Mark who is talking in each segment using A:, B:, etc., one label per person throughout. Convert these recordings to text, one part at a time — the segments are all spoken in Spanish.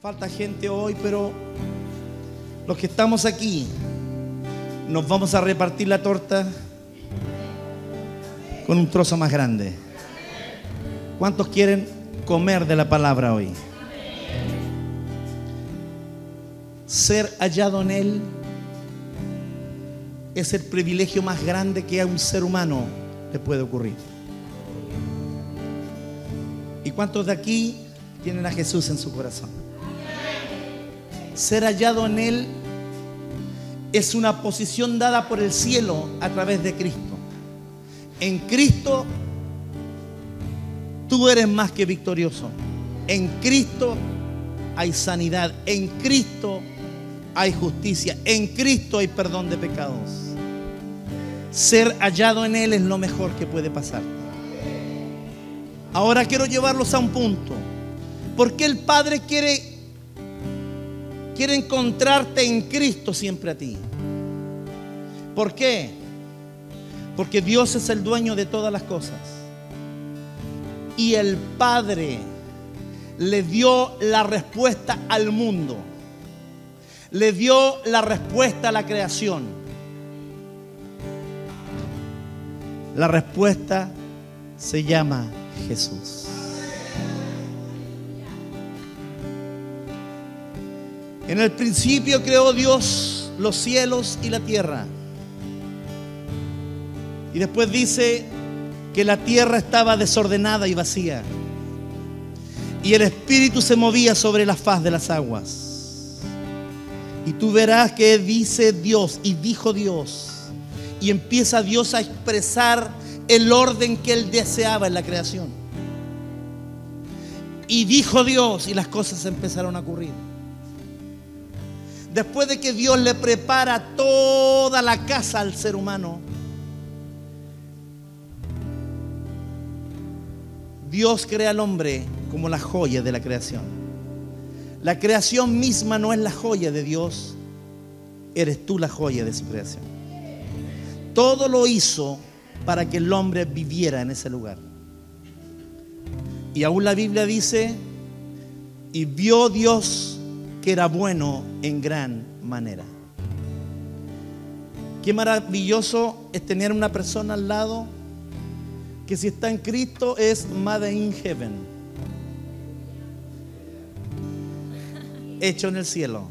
A: Falta gente hoy, pero los que estamos aquí nos vamos a repartir la torta con un trozo más grande. ¿Cuántos quieren comer de la palabra hoy? Ser hallado en Él es el privilegio más grande que a un ser humano le puede ocurrir. ¿Y cuántos de aquí tienen a Jesús en su corazón? Ser hallado en Él es una posición dada por el cielo a través de Cristo. En Cristo tú eres más que victorioso. En Cristo hay sanidad. En Cristo hay justicia. En Cristo hay perdón de pecados. Ser hallado en Él es lo mejor que puede pasar. Ahora quiero llevarlos a un punto. ¿Por qué el Padre quiere encontrarte en Cristo siempre a ti? ¿Por qué? Porque Dios es el dueño de todas las cosas. Y el Padre le dio la respuesta al mundo. Le dio la respuesta a la creación. La respuesta se llama Jesús. En el principio creó Dios los cielos y la tierra. Y después dice que la tierra estaba desordenada y vacía. Y el Espíritu se movía sobre la faz de las aguas. Y tú verás que dice Dios y dijo Dios. Y empieza Dios a expresar el orden que Él deseaba en la creación. Y dijo Dios y las cosas empezaron a ocurrir. Después de que Dios le prepara toda la casa al ser humano, Dios crea al hombre como la joya de la creación. La creación misma no es la joya de Dios, eres tú la joya de su creación. Todo lo hizo para que el hombre viviera en ese lugar. Y aún la Biblia dice, y vio Dios que era bueno en gran manera. Qué maravilloso es tener una persona al lado que si está en Cristo es made in heaven, hecho en el cielo.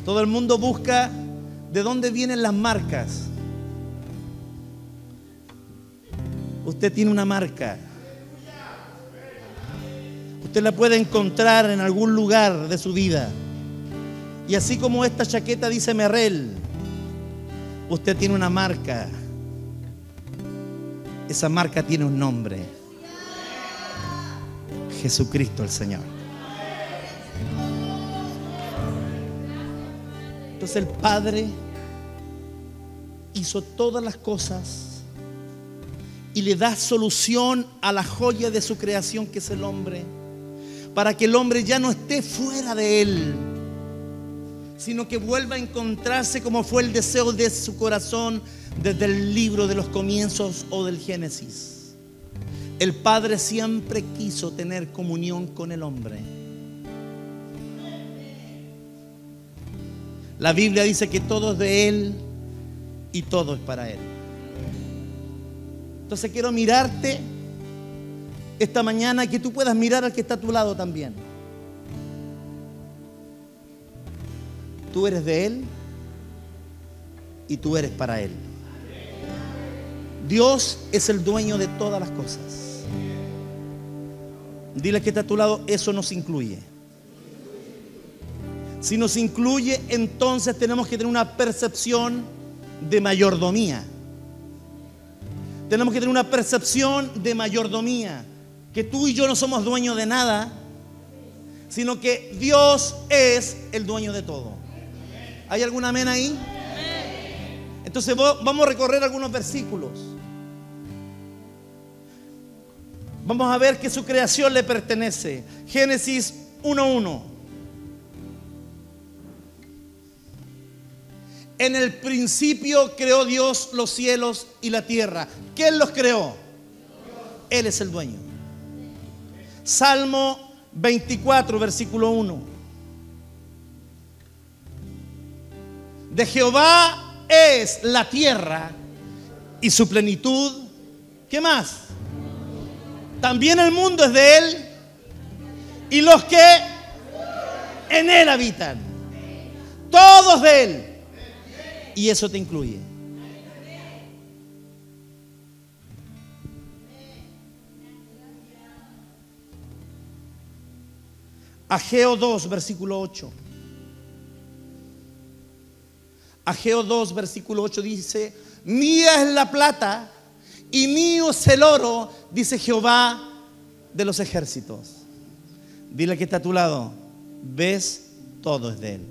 A: Todo el mundo busca de dónde vienen las marcas. Usted tiene una marca. Usted la puede encontrar en algún lugar de su vida. Y así como esta chaqueta dice Merrell, usted tiene una marca. Esa marca tiene un nombre: Jesucristo el Señor. Entonces el Padre hizo todas las cosas y le da solución a la joya de su creación, que es el hombre, para que el hombre ya no esté fuera de Él, sino que vuelva a encontrarse como fue el deseo de su corazón desde el libro de los comienzos o del Génesis. El Padre siempre quiso tener comunión con el hombre. La Biblia dice que todo es de Él y todo es para Él. Entonces quiero mirarte esta mañana y que tú puedas mirar al que está a tu lado también. Tú eres de Él y tú eres para Él. Dios es el dueño de todas las cosas. Dile al que está a tu lado, eso nos incluye. Si nos incluye, entonces tenemos que tener una percepción de mayordomía. Tenemos que tener una percepción de mayordomía. Que tú y yo no somos dueños de nada, sino que Dios es el dueño de todo. ¿Hay algún amén ahí? Entonces vamos a recorrer algunos versículos. Vamos a ver que su creación le pertenece. Génesis 1:1. En el principio creó Dios los cielos y la tierra. ¿Quién los creó? Él es el dueño. Salmo 24, versículo 1. De Jehová es la tierra y su plenitud. ¿Qué más? También el mundo es de Él y los que en Él habitan. Todos de Él. Y eso te incluye. Ageo 2, versículo 8. Ageo 2, versículo 8 dice: mía es la plata y mío es el oro, dice Jehová de los ejércitos. Dile que está a tu lado: ves, todo es de Él.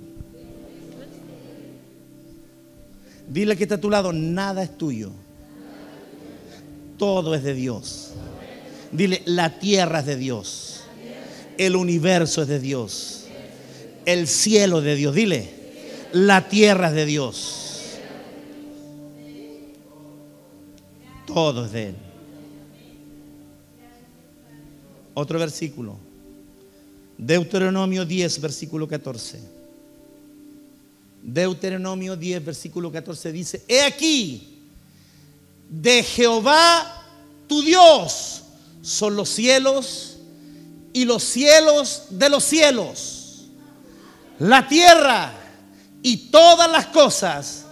A: Dile que está a tu lado: nada es tuyo, todo es de Dios. Dile: la tierra es de Dios, el universo es de Dios, el cielo es de Dios. Dile: la tierra es de Dios, todo es de Él. Otro versículo, Deuteronomio 10, versículo 14. Deuteronomio 10, versículo 14 dice: he aquí, de Jehová tu Dios son los cielos y los cielos de los cielos, la tierra y todas las cosas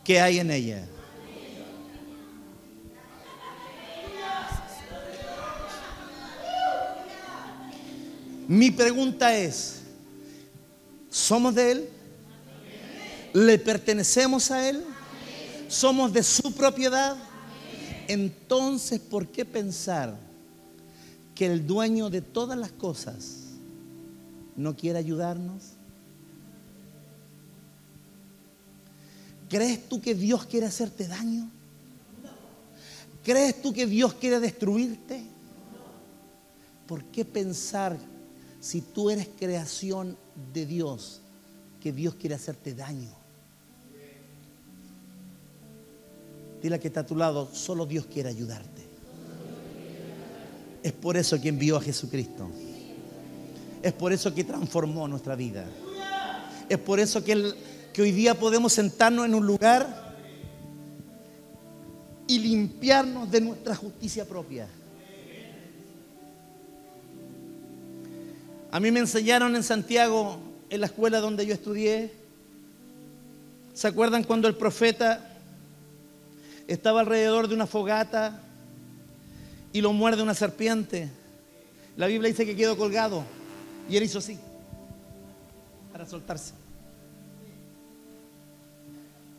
A: que hay en ella. Mi pregunta es: ¿somos de Él? ¿Le pertenecemos a Él? ¿Somos de su propiedad? Entonces, ¿por qué pensar que el dueño de todas las cosas no quiere ayudarnos? ¿Crees tú que Dios quiere hacerte daño? ¿Crees tú que Dios quiere destruirte? ¿Por qué pensar, si tú eres creación de Dios, que Dios quiere hacerte daño? Dile que está a tu lado: solo Dios quiere ayudarte. Es por eso que envió a Jesucristo. Es por eso que transformó nuestra vida. Es por eso que hoy día podemos sentarnos en un lugar y limpiarnos de nuestra justicia propia. A mí me enseñaron en Santiago, en la escuela donde yo estudié. ¿Se acuerdan cuando el profeta estaba alrededor de una fogata y lo muerde una serpiente? La Biblia dice que quedó colgado y él hizo así para soltarse.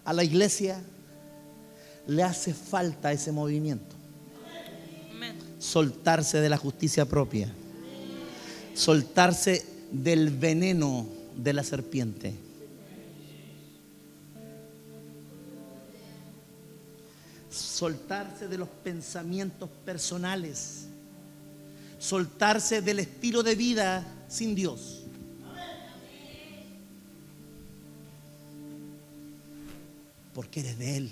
A: A la iglesia le hace falta ese movimiento. Soltarse de la justicia propia. Soltarse del veneno de la serpiente. Soltarse de los pensamientos personales. Soltarse del estilo de vida sin Dios. Porque eres de Él.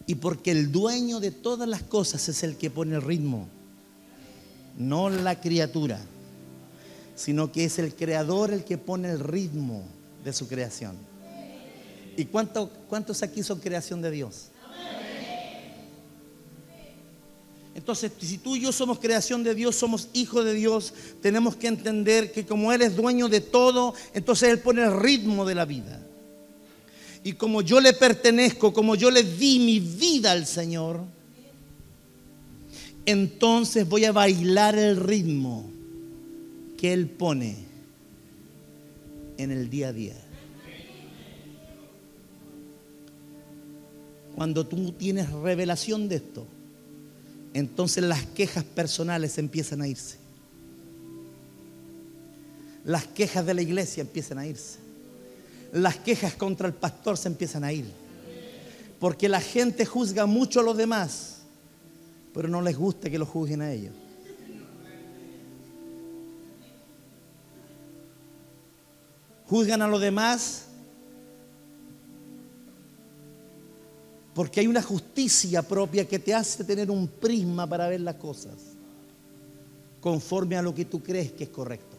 A: Y porque el dueño de todas las cosas es el que pone el ritmo. No la criatura, sino que es el creador el que pone el ritmo de su creación. ¿Y cuántos aquí son creación de Dios? Entonces, si tú y yo somos creación de Dios, somos hijos de Dios, tenemos que entender que como Él es dueño de todo, entonces Él pone el ritmo de la vida. Y como yo le pertenezco, como yo le di mi vida al Señor, entonces voy a bailar el ritmo que Él pone en el día a día. Cuando tú tienes revelación de esto, entonces las quejas personales empiezan a irse. Las quejas de la iglesia empiezan a irse. Las quejas contra el pastor se empiezan a ir. Porque la gente juzga mucho a los demás, pero no les gusta que lo juzguen a ellos. Juzgan a los demás porque hay una justicia propia que te hace tener un prisma para ver las cosas. conforme a lo que tú crees que es correcto.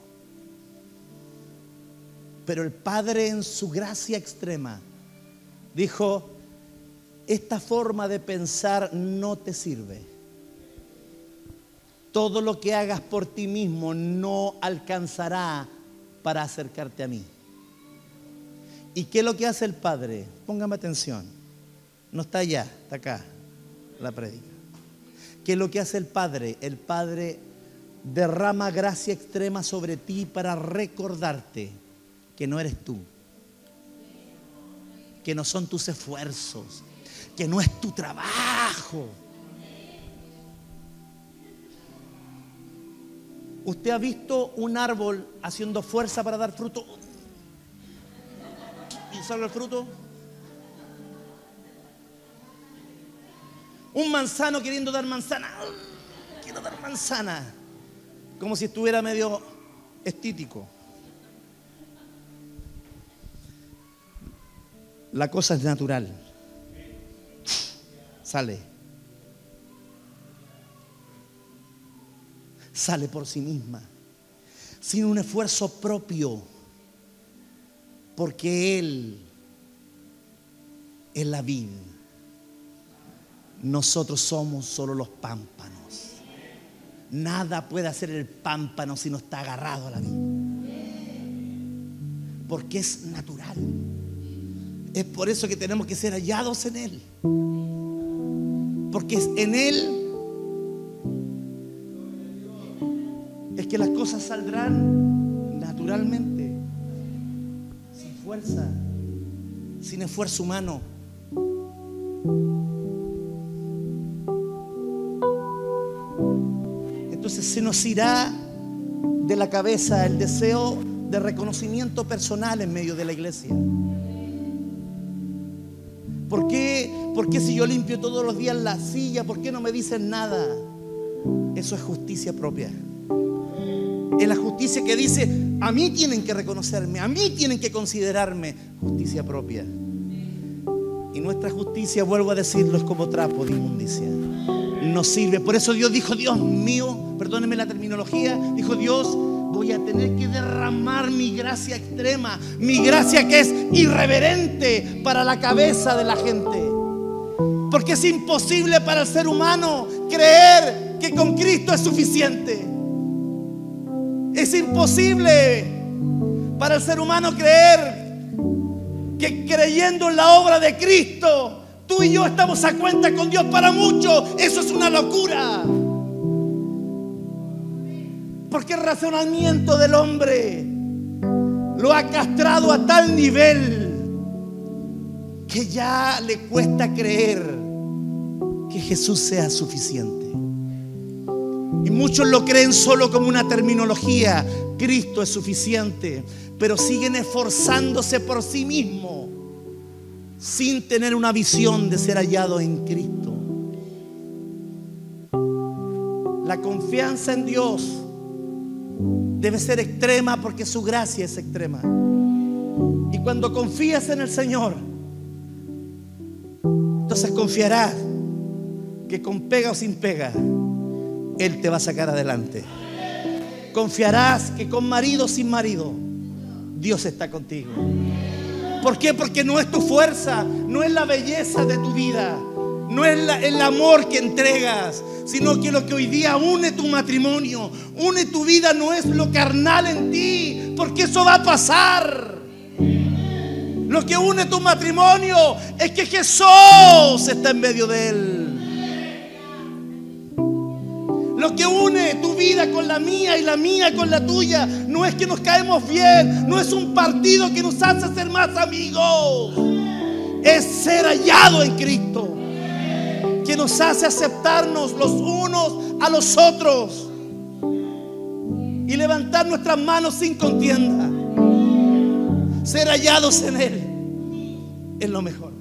A: Pero el Padre, en su gracia extrema, dijo: esta forma de pensar no te sirve. Todo lo que hagas por ti mismo no alcanzará para acercarte a mí. ¿Y qué es lo que hace el Padre? Póngame atención. No está allá, está acá la prédica. ¿Qué es lo que hace el Padre? El Padre derrama gracia extrema sobre ti para recordarte que no eres tú, que no son tus esfuerzos, que no es tu trabajo. ¿Usted ha visto un árbol haciendo fuerza para dar fruto? ¿Y sale el fruto? Un manzano queriendo dar manzana. Quiero dar manzana. Como si estuviera medio estítico. La cosa es natural. Sale. Sale por sí misma, sin un esfuerzo propio, porque Él es la vid. Nosotros somos solo los pámpanos. Nada puede hacer el pámpano si no está agarrado a la vid, porque es natural. Es por eso que tenemos que ser hallados en Él, porque es en Él es que las cosas saldrán naturalmente, sin fuerza, sin esfuerzo humano. Entonces se nos irá de la cabeza el deseo de reconocimiento personal en medio de la iglesia. ¿Por qué si yo limpio todos los días la silla, por qué no me dicen nada? Eso es justicia propia. Es la justicia que dice: a mí tienen que reconocerme, a mí tienen que considerarme. Justicia propia. Y nuestra justicia, vuelvo a decirlo, es como trapo de inmundicia. No sirve. Por eso Dios dijo: Dios mío, perdónenme la terminología, dijo Dios: voy a tener que derramar mi gracia extrema, mi gracia que es irreverente para la cabeza de la gente. Porque es imposible para el ser humano creer que con Cristo es suficiente. Es imposible para el ser humano creer que creyendo en la obra de Cristo, tú y yo estamos a cuenta con Dios para mucho. Eso es una locura. Porque el razonamiento del hombre lo ha castrado a tal nivel que ya le cuesta creer que Jesús sea suficiente. Y muchos lo creen solo como una terminología. Cristo es suficiente. Pero siguen esforzándose por sí mismos sin tener una visión de ser hallado en Cristo. La confianza en Dios debe ser extrema porque su gracia es extrema. Y cuando confías en el Señor, entonces confiarás que con pega o sin pega Él te va a sacar adelante. Confiarás que con marido o sin marido Dios está contigo. ¿Por qué? Porque no es tu fuerza, no es la belleza de tu vida, no es el amor que entregas, sino que lo que hoy día une tu matrimonio, une tu vida, no es lo carnal en ti, porque eso va a pasar. Lo que une tu matrimonio es que Jesús está en medio de él. Lo que une tu vida con la mía y la mía con la tuya no es que nos caemos bien, no es un partido que nos hace ser más amigos, es ser hallado en Cristo, que nos hace aceptarnos los unos a los otros y levantar nuestras manos sin contienda. Ser hallados en Él es lo mejor.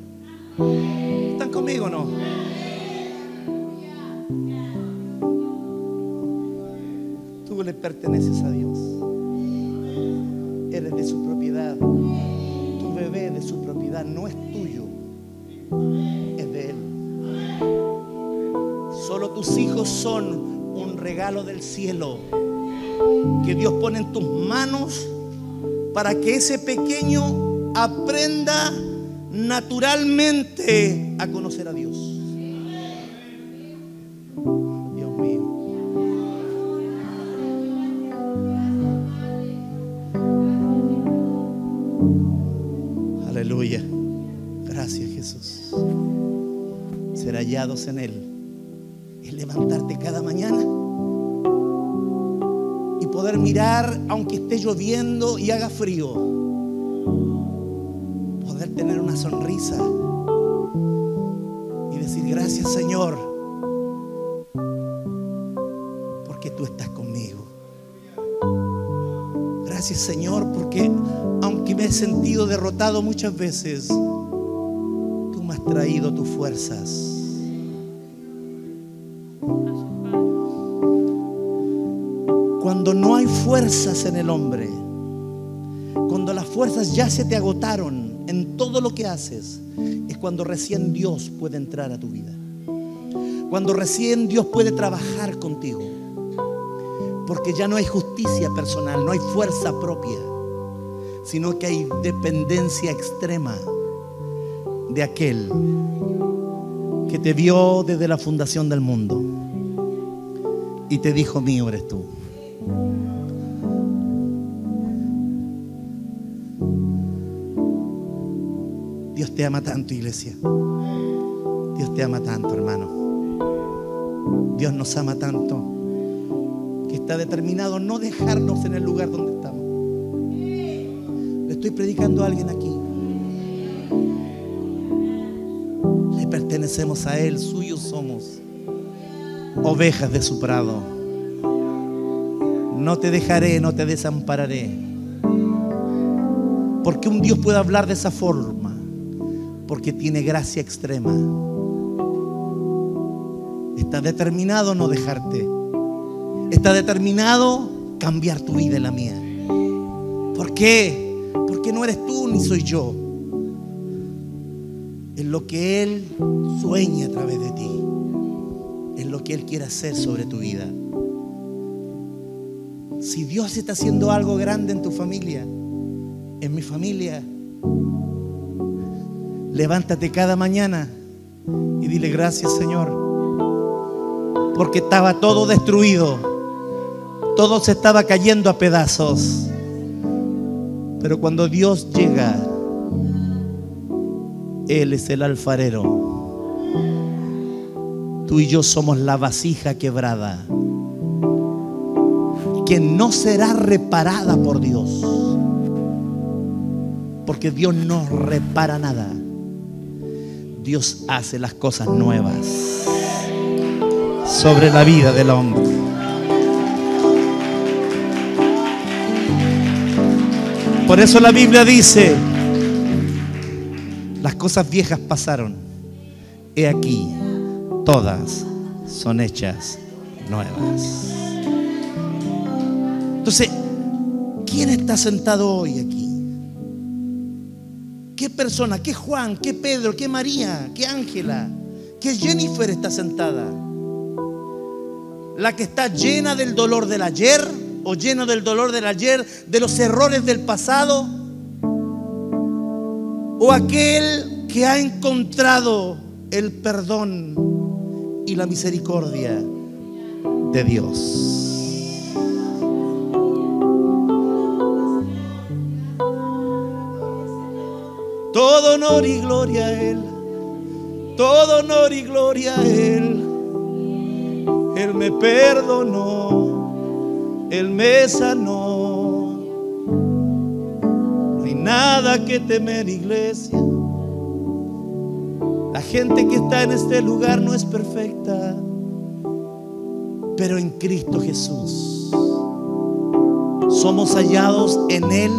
A: ¿Están conmigo o no? Tú le perteneces a Dios. Eres de su propiedad. Tu bebé es de su propiedad, no es tuyo, es de Él. Solo tus hijos son un regalo del cielo que Dios pone en tus manos para que ese pequeño aprenda naturalmente a conocer a Dios. Dios mío. Aleluya. Gracias, Jesús. Ser hallados en Él es levantarte cada mañana y poder mirar, aunque esté lloviendo y haga frío, poder tener una sonrisa y decir: gracias, Señor, porque tú estás conmigo. Gracias, Señor, porque aunque me he sentido derrotado muchas veces, tú me has traído tus fuerzas. Cuando no hay fuerzas en el hombre, cuando las fuerzas ya se te agotaron en todo lo que haces, es cuando recién Dios puede entrar a tu vida, cuando recién Dios puede trabajar contigo, porque ya no hay justicia personal, no hay fuerza propia, sino que hay dependencia extrema de aquel que te vio desde la fundación del mundo y te dijo: mío eres tú. Dios te ama tanto, iglesia. Dios te ama tanto, hermano. Dios nos ama tanto que está determinado a no dejarnos en el lugar donde estamos. Le estoy predicando a alguien aquí. Le pertenecemos a Él, suyos somos, ovejas de su prado. No te dejaré, no te desampararé. Porque un Dios puede hablar de esa forma, porque tiene gracia extrema. Está determinado a no dejarte. Está determinado a cambiar tu vida y la mía. ¿Por qué? Porque no eres tú ni soy yo. Es lo que Él sueña a través de ti. Es lo que Él quiere hacer sobre tu vida. Si Dios está haciendo algo grande en tu familia, en mi familia, levántate cada mañana y dile: gracias, Señor, porque estaba todo destruido, todo se estaba cayendo a pedazos, pero cuando Dios llega, Él es el alfarero. Tú y yo somos la vasija quebrada, que no será reparada por Dios, porque Dios no repara nada. Dios hace las cosas nuevas sobre la vida del hombre. Por eso la Biblia dice: las cosas viejas pasaron, he aquí, todas son hechas nuevas. Entonces, ¿quién está sentado hoy aquí? ¿Qué persona? ¿Qué Juan? ¿Qué Pedro? ¿Qué María? ¿Qué Ángela? ¿Qué Jennifer está sentada? ¿La que está llena del dolor del ayer? ¿O llena del dolor del ayer, de los errores del pasado? ¿O aquel que ha encontrado el perdón y la misericordia de Dios? Todo honor y gloria a Él, todo honor y gloria a Él. Él me perdonó, Él me sanó. No hay nada que temer, iglesia. La gente que está en este lugar no es perfecta, pero en Cristo Jesús somos hallados en Él.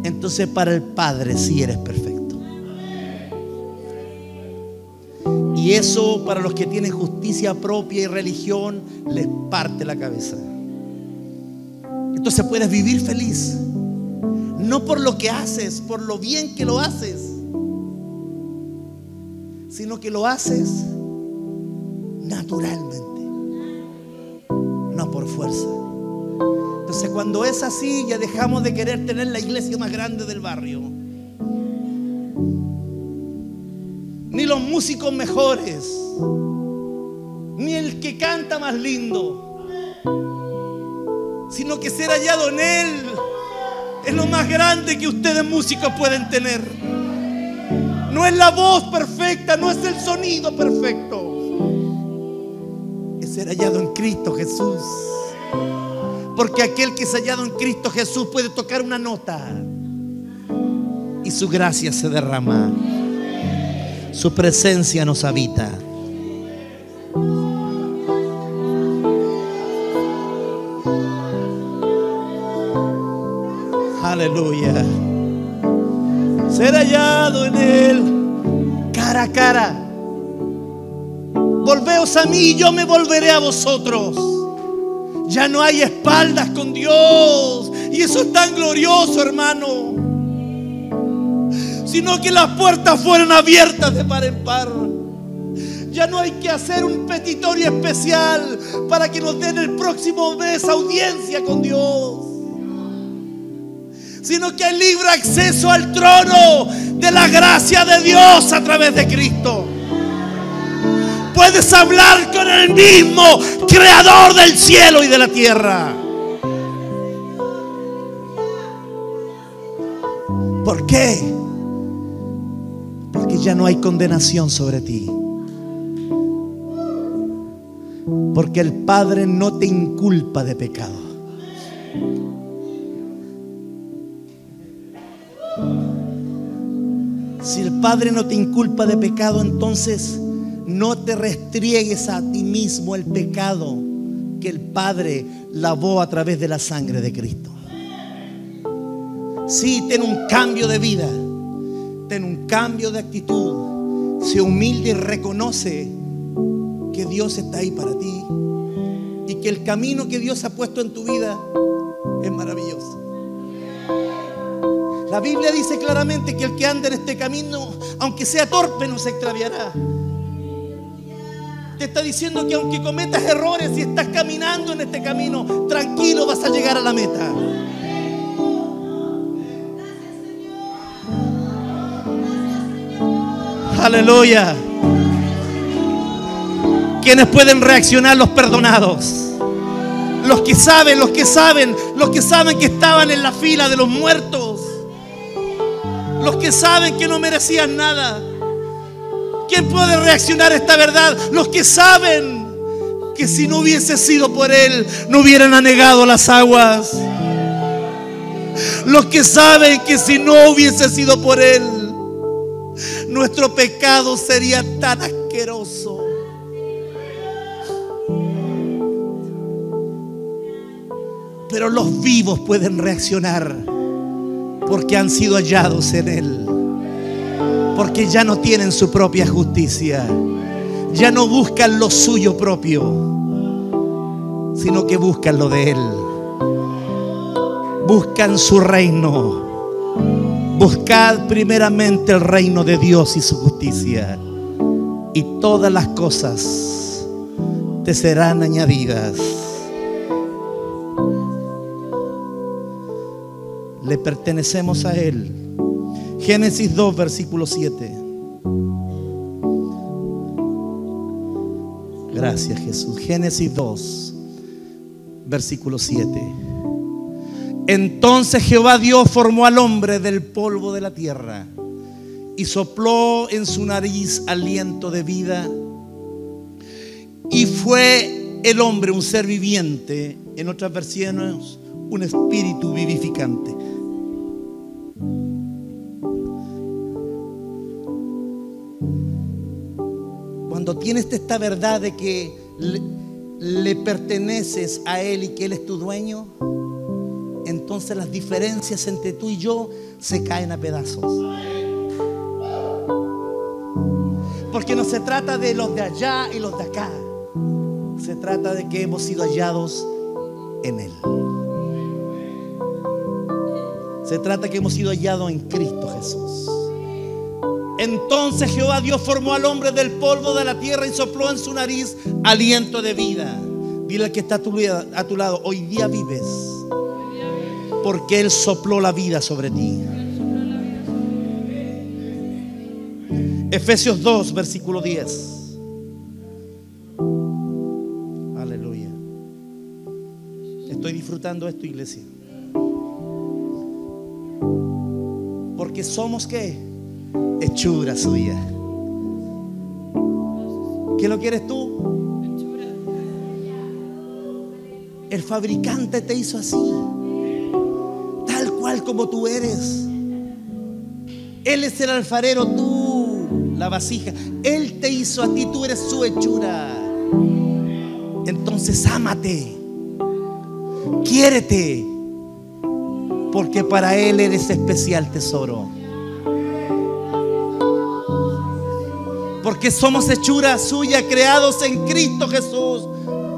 A: Entonces para el Padre sí eres perfecto. Y eso, para los que tienen justicia propia y religión, les parte la cabeza. Entonces puedes vivir feliz, no por lo que haces, por lo bien que lo haces, sino que lo haces naturalmente. no por fuerza. Entonces, cuando es así, ya dejamos de querer tener la iglesia más grande del barrio, ni los músicos mejores, ni el que canta más lindo, sino que ser hallado en Él es lo más grande que ustedes músicos pueden tener. No es la voz perfecta, no es el sonido perfecto, es ser hallado en Cristo Jesús. Porque aquel que es hallado en Cristo Jesús puede tocar una nota y su gracia se derrama, su presencia nos habita. Aleluya. Ser hallado en Él cara a cara. Volveos a mí y yo me volveré a vosotros. Ya no hay espaldas con Dios, y eso es tan glorioso, hermano. Sino que las puertas fueron abiertas de par en par. Ya no hay que hacer un petitorio especial para que nos den el próximo mes audiencia con Dios, sino que hay libre acceso al trono de la gracia de Dios a través de Cristo. Puedes hablar con el mismo creador del cielo y de la tierra. ¿Por qué? Porque ya no hay condenación sobre ti. Porque el Padre no te inculpa de pecado. Si el Padre no te inculpa de pecado, entonces no te restriegues a ti mismo el pecado que el Padre lavó a través de la sangre de Cristo. Sí, ten un cambio de vida, ten un cambio de actitud. Sé humilde y reconoce que Dios está ahí para ti y que el camino que Dios ha puesto en tu vida es maravilloso. La Biblia dice claramente que el que anda en este camino, aunque sea torpe, no se extraviará. Te está diciendo que aunque cometas errores y estás caminando en este camino, tranquilo, vas a llegar a la meta. Aleluya. ¿Quiénes pueden reaccionar? Los perdonados. Los que saben que estaban en la fila de los muertos. Los que saben que no merecían nada. ¿Quién puede reaccionar a esta verdad? Los que saben que si no hubiese sido por Él, no hubieran anegado las aguas. Los que saben que si no hubiese sido por Él, nuestro pecado sería tan asqueroso. Pero los vivos pueden reaccionar porque han sido hallados en Él. Porque ya no tienen su propia justicia. Ya no buscan lo suyo propio, sino que buscan lo de Él. Buscan su reino. Buscad primeramente el reino de Dios y su justicia, y todas las cosas te serán añadidas. Le pertenecemos a Él. Génesis 2, versículo 7. Gracias, Jesús. Génesis 2, versículo 7. Entonces Jehová Dios formó al hombre del polvo de la tierra y sopló en su nariz aliento de vida, y fue el hombre un ser viviente. En otras versiones, un espíritu vivificante. Cuando tienes esta verdad de que le perteneces a Él y que Él es tu dueño, entonces las diferencias entre tú y yo se caen a pedazos. Porque no se trata de los de allá y los de acá. Se trata de que hemos sido hallados en Él. Se trata que hemos sido hallados en Cristo Jesús. Entonces Jehová Dios formó al hombre del polvo de la tierra y sopló en su nariz aliento de vida. Dile al que está a tu lado, hoy día vives porque Él sopló la vida sobre ti. Efesios 2, versículo 10. Aleluya. Estoy disfrutando esto, iglesia. Porque somos, ¿qué? Hechura suya. ¿Qué lo quieres tú? El fabricante te hizo así, tal cual como tú eres. Él es el alfarero, tú la vasija. Él te hizo a ti, tú eres su hechura. Entonces ámate, quiérete, porque para Él eres especial tesoro. Porque somos hechura suya, creados en Cristo Jesús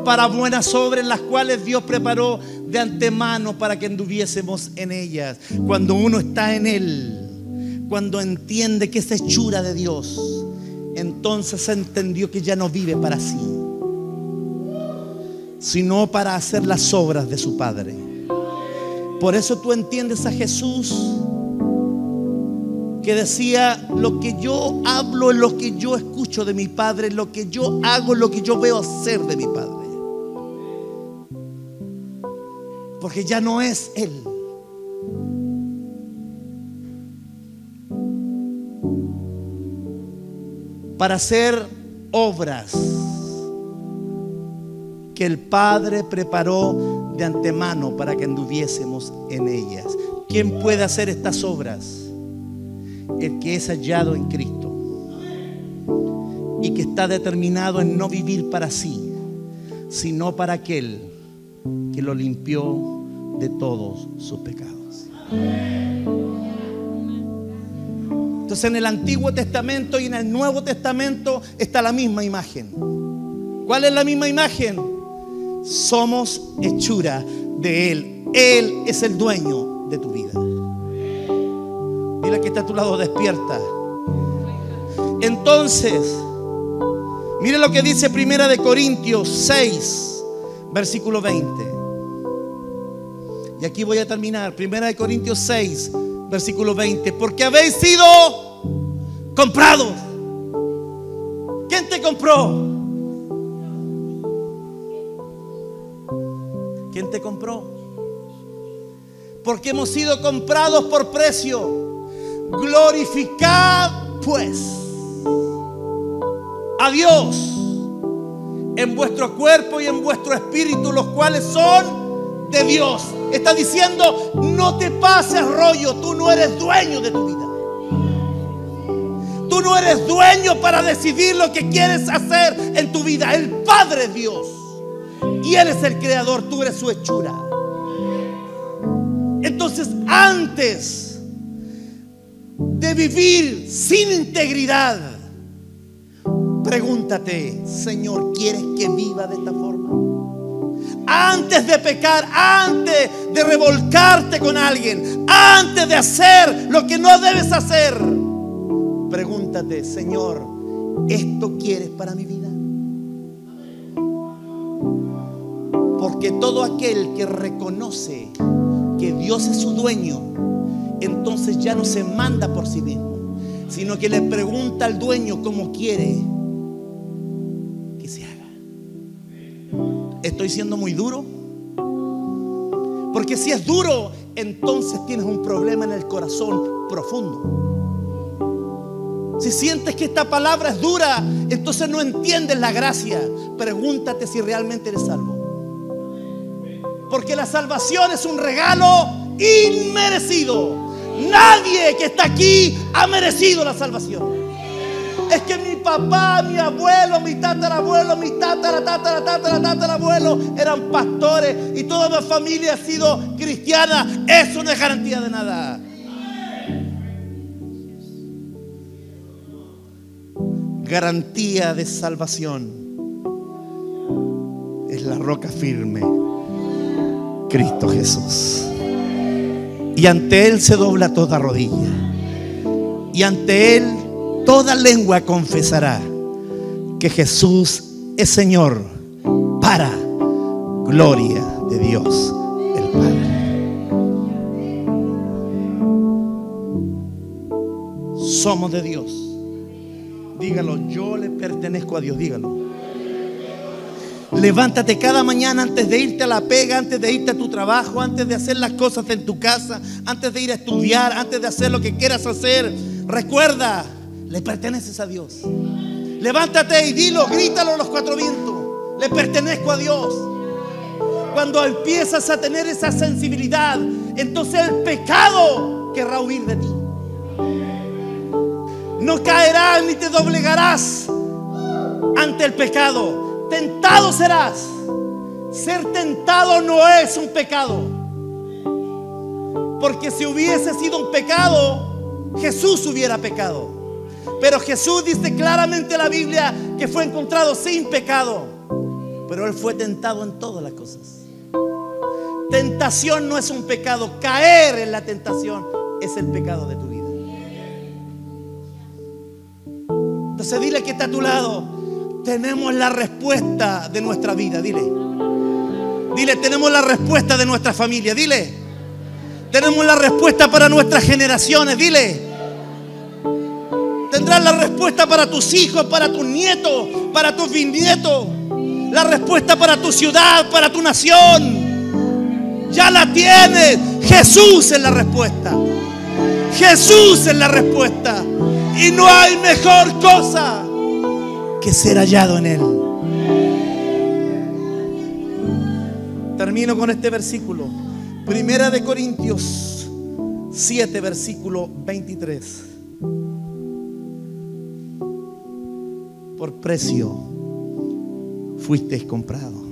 A: para buenas obras, las cuales Dios preparó de antemano para que anduviésemos en ellas. Cuando uno está en Él, cuando entiende que es hechura de Dios, entonces entendió que ya no vive para sí, sino para hacer las obras de su Padre. Por eso tú entiendes a Jesús, que decía: lo que yo hablo es lo que yo escucho de mi Padre, lo que yo hago es lo que yo veo hacer de mi Padre. Porque ya no es Él. Para hacer obras que el Padre preparó de antemano para que anduviésemos en ellas. ¿Quién puede hacer estas obras? El que es hallado en Cristo y que está determinado en no vivir para sí, sino para aquel que lo limpió de todos sus pecados. Entonces, en el Antiguo Testamento y en el Nuevo Testamento está la misma imagen. ¿Cuál es la misma imagen? Somos hechura de Él. Él es el dueño de tu vida. Dile que está a tu lado, despierta. Entonces, mire lo que dice 1 Corintios 6, versículo 20. Y aquí voy a terminar. 1 Corintios 6, versículo 20. Porque habéis sido comprados. ¿Quién te compró? ¿Quién te compró? Porque hemos sido comprados por precio. Glorificad pues a Dios en vuestro cuerpo y en vuestro espíritu, los cuales son de Dios. Está diciendo: no te pases rollo. Tú no eres dueño de tu vida. Tú no eres dueño para decidir lo que quieres hacer en tu vida. El Padre es Dios y Él es el creador. Tú eres su hechura. Entonces, antes de vivir sin integridad, pregúntate: Señor, ¿quieres que viva de esta forma? Antes de pecar, antes de revolcarte con alguien, antes de hacer lo que no debes hacer, pregúntate: Señor, ¿esto quieres para mi vida? Porque todo aquel que reconoce que Dios es su dueño, entonces ya no se manda por sí mismo, sino que le pregunta al dueño cómo quiere que se haga. ¿Estoy siendo muy duro? Porque si es duro, entonces tienes un problema en el corazón profundo. Si sientes que esta palabra es dura, entonces no entiendes la gracia. Pregúntate si realmente eres salvo. Porque la salvación es un regalo inmerecido. Nadie que está aquí ha merecido la salvación. Es que mi papá, mi abuelo, mi tatarabuelo, mi tatarabuelo eran pastores y toda mi familia ha sido cristiana. Eso no es garantía de nada. Garantía de salvación es la roca firme, Cristo Jesús. Y ante Él se dobla toda rodilla, y ante Él toda lengua confesará que Jesús es Señor, para gloria de Dios el Padre. Somos de Dios. Dígalo, yo le pertenezco a Dios. Dígalo. Levántate cada mañana antes de irte a la pega, antes de irte a tu trabajo, antes de hacer las cosas en tu casa, antes de ir a estudiar, antes de hacer lo que quieras hacer. Recuerda, le perteneces a Dios. Levántate y dilo, grítalo a los cuatro vientos. Le pertenezco a Dios. Cuando empiezas a tener esa sensibilidad, entonces el pecado querrá huir de ti. No caerás ni te doblegarás ante el pecado. Tentado serás. Ser tentado no es un pecado, porque si hubiese sido un pecado, Jesús hubiera pecado. Pero Jesús dice claramente en la Biblia que fue encontrado sin pecado, pero Él fue tentado en todas las cosas. Tentación no es un pecado. Caer en la tentación es el pecado de tu vida. Entonces dile que está a tu lado: tenemos la respuesta de nuestra vida. Dile, tenemos la respuesta de nuestra familia. Dile, tenemos la respuesta para nuestras generaciones. Dile, tendrás la respuesta para tus hijos, para tus nietos, para tus bisnietos. La respuesta para tu ciudad, para tu nación. Ya la tienes. Jesús es la respuesta. Jesús es la respuesta. Y no hay mejor cosa que ser hallado en Él. Termino con este versículo. Primera de Corintios 7, versículo 23. Por precio fuisteis comprado.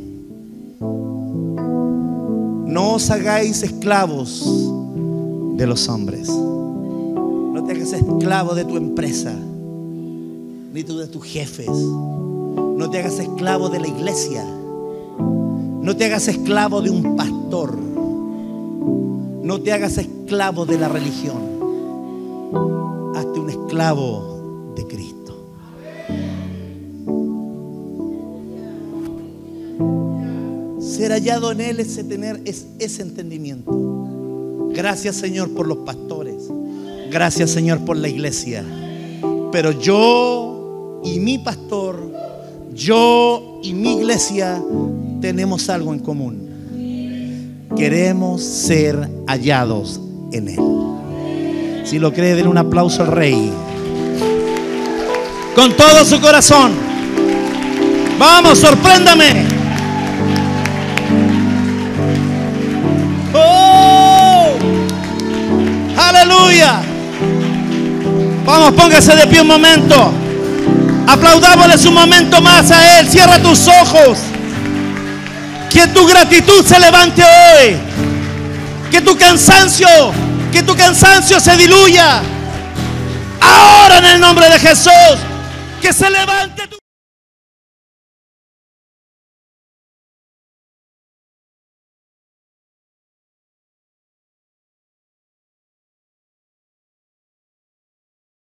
A: No os hagáis esclavos de los hombres. No te hagas esclavo de tu empresa, ni tú de tus jefes. No te hagas esclavo de la iglesia. No te hagas esclavo de un pastor. No te hagas esclavo de la religión. Hazte un esclavo de Cristo. Ser hallado en Él es tener ese entendimiento. Gracias, Señor, por los pastores. Gracias, Señor, por la iglesia. Pero yo y mi pastor, yo y mi iglesia tenemos algo en común. Queremos ser hallados en Él. Si lo cree, denle un aplauso al Rey con todo su corazón. Vamos, sorpréndame. ¡Oh! ¡Aleluya! Vamos, póngase de pie un momento. Aplaudámosles un momento más a Él. Cierra tus ojos. Que tu gratitud se levante hoy. Que tu cansancio se diluya. Ahora, en el nombre de Jesús, que se levante tu